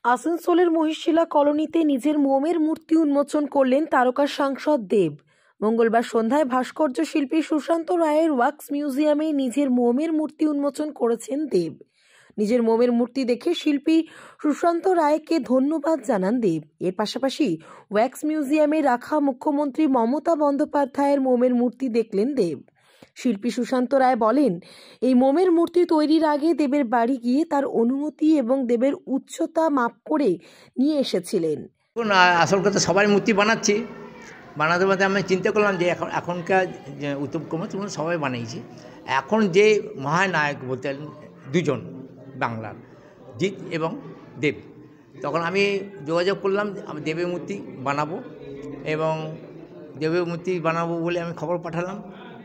আসানসোলের মহিশিলা কলোনিতে নিজের মোমের মূর্তি উন্মোচন করলেন তারকা সাংসদ দেব। মঙ্গলবার সন্ধ্যায় ভাস্কর্য শিল্পী সুশান্ত রায়ের ওয়াক্স মিউজিয়ামে নিজের মোমের মূর্তি উন্মোচন করেছেন দেব। নিজের মোমের মূর্তি দেখে শিল্পী সুশান্ত রায়কে ধন্যবাদ জানান দেব। এর পাশাপাশি ওয়াক্স মিউজিয়ামে রাখা মুখ্যমন্ত্রী মমতা বন্দ্যোপাধ্যায়ের মোমের মূর্তি দেখলেন দেব। শিল্পী সুশান্ত রায় বলেন, এই মোমের মূর্তি তৈরির আগে দেবের বাড়ি গিয়ে তার অনুমতি এবং দেবের উচ্চতা মাপ করে নিয়ে এসেছিলেন। আসল কথা সবাই মূর্তি বানাচ্ছি, বানাতে বানাতে আমি চিন্তা করলাম যে এখনকার উত্তম কুমার সবাই বানিয়েছি। এখন যে মহানায়ক বলতে দুজন বাংলার, জিৎ এবং দেব, তখন আমি যোগাযোগ করলাম আমি দেবের মূর্তি বানাবো এবং দেবের মূর্তি বানাবো বলে আমি খবর পাঠালাম।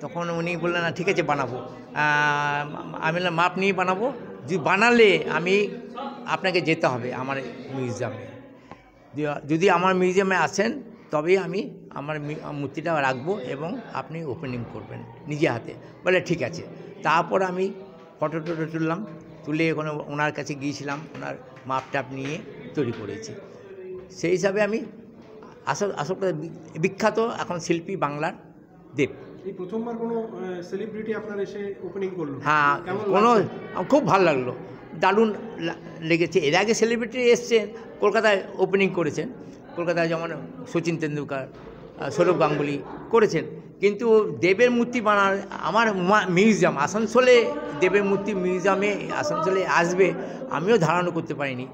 তখন উনি বললেন না ঠিক আছে বানাবো। আমি মাপ নিয়ে বানাবো, যদি বানালে আমি আপনাকে যেতে হবে আমার মিউজিয়ামে, যদি আমার মিউজিয়ামে আসেন তবেই আমি আমার মূর্তিটা রাখবো এবং আপনি ওপেনিং করবেন নিজে হাতে। বলে ঠিক আছে। তারপর আমি ফটো টটো তুললাম, তুলে ওখানে ওনার কাছে গিয়েছিলাম, ওনার মাপ টাপ নিয়ে তৈরি করেছি। সেই হিসাবে আমি আসল বিখ্যাত এখন শিল্পী বাংলার দেব। এই প্রথমবার কোনো সেলিব্রিটি আপনার এসে ওপেনিং করলো? হ্যাঁ, খুব ভালো লাগলো, দারুণ লেগেছে। এর আগে সেলিব্রিটি এসছেন, কলকাতায় ওপেনিং করেছেন, কলকাতায় যেমন সচিন তেন্ডুলকর, সৌরভ গাঙ্গুলি করেছেন, কিন্তু দেবের মূর্তি বানার আমার মিউজিয়াম আসানসোলে, দেবের মূর্তি মিউজিয়ামে আসানসোলে আসবে আমিও ধারণা করতে পারিনি।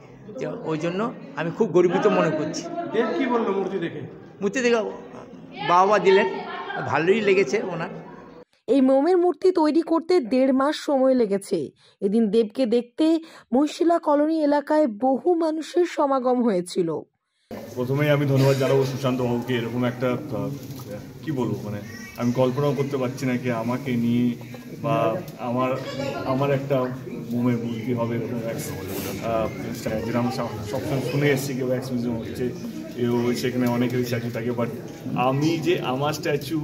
ওই জন্য আমি খুব গর্বিত মনে করছি। দেব কি বললো মূর্তি দেখে? মূর্তি দেখে বাবা দিলেন, ভালোই লেগেছে ওনার। এই মোমের মূর্তি তৈরি করতে 1.5 মাস সময় লেগেছে। এদিন দেবকে দেখতে মহিশিলা কলোনি এলাকায় বহু মানুষের সমাগম হয়েছিল। প্রথমেই আমি ধন্যবাদ জানাবো সুশান্ত বাবুকে। এরকম একটা কি বলবো, মানে আমি কল্পনাও করতে পারছি না কি আমাকে নিয়ে বা আমার একটা মোমের মূর্তি হবে এরকম। যেটা আমরা সবসময় শুনে এসেছি কেউ ওয়্যাক্স মিউজিয়াম হচ্ছে, সেখানে অনেকেরই স্ট্যাচু থাকে, বাট আমি যে আমার স্ট্যাচু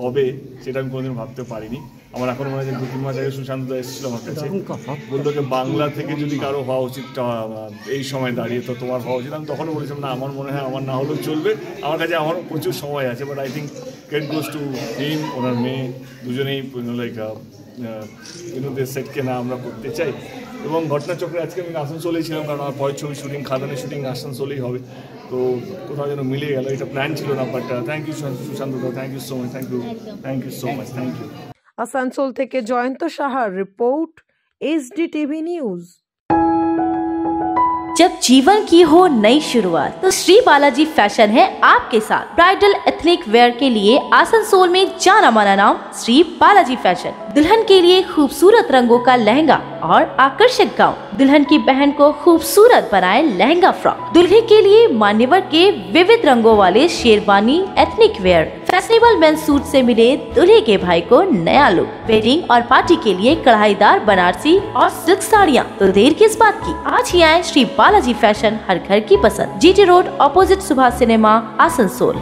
হবে সেটা আমি কোনোদিন ভাবতে পারিনি। আমার এখন মনে হয় যে 2-3 মাস আগে সুশান্ত দা এসেছিল আমার কাছে, বলতো যে বাংলা থেকে যদি কারো হওয়া উচিত এই সময় দাঁড়িয়ে তো তোমার হওয়া উচিত। আমি তখনও বলেছিলাম না, আমার মনে হয় আমার না হলেও চলবে, আমার কাছে আমারও প্রচুর সময় আছে। But I think credit goes to him, ওনার মেয়ে, দুজনেই লাইক সেটকে না আমরা করতে চাই। এবং ঘটনাচক্রে আজকে আমি আসানসোলেই ছিলাম, কারণ আমার পরের ছবি শুটিং, খাদানের শুটিং আসানসোলেই হবে, তো কোথাও যেন মিলে গেল। এটা প্ল্যান ছিল না, but thank you Sushanta da, thank you so much, thank you so much, thank you. Asansol থেকে জয়ন্ত সাহার রিपोर्ट, SDTV न्यूज। जब जीवन की हो नई शुरुआत तो श्री बालाजी फैशन है आपके साथ। ब्राइडल एथनिक वेयर के लिए आसनसोल में जाना माना नाम श्री बालाजी फैशन। दुल्हन के लिए खूबसूरत रंगों का लहंगा और आकर्षक गाउन, दुल्हन की बहन को खूबसूरत बनाए लहंगा फ्रॉक, दुल्हे के लिए मान्यवर के विविध रंगों वाले sherwani, ethnic wear, fashionable men's suit से मिले दूल्हे के भाई को नया लुक, वेडिंग और पार्टी के लिए कढ़ाईदार बनारसी और सिल्क साड़ियाँ। तो देर किस बात की, आज ही आए श्री बालाजी फैशन, हर घर की पसंद। GT road, opposite Subhash cinema, Asansol.